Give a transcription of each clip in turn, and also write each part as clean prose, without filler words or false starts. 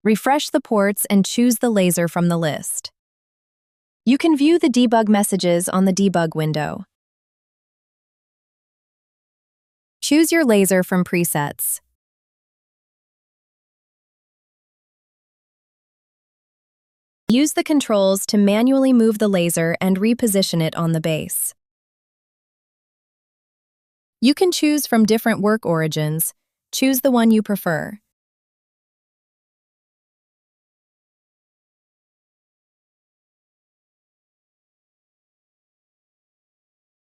Refresh the ports and choose the laser from the list. You can view the debug messages on the debug window. Choose your laser from presets. Use the controls to manually move the laser and reposition it on the base. You can choose from different work origins. Choose the one you prefer.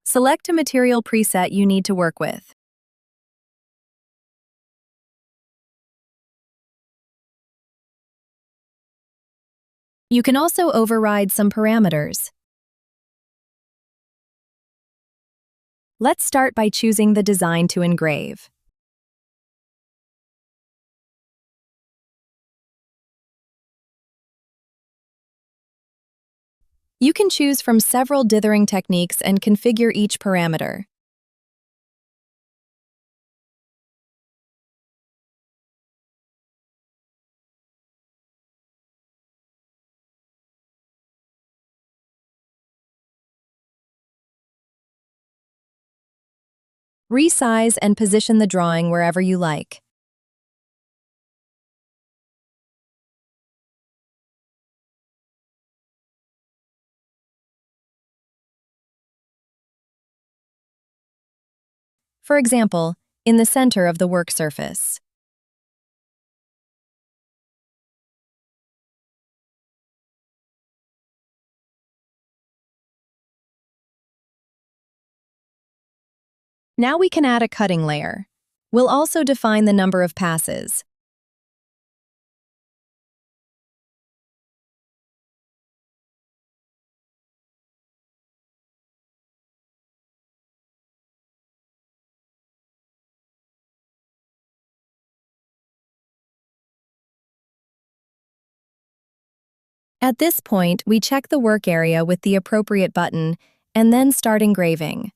Select a material preset you need to work with. You can also override some parameters. Let's start by choosing the design to engrave. You can choose from several dithering techniques and configure each parameter. Resize and position the drawing wherever you like. For example, in the center of the work surface. Now we can add a cutting layer. We'll also define the number of passes. At this point, we check the work area with the appropriate button and then start engraving.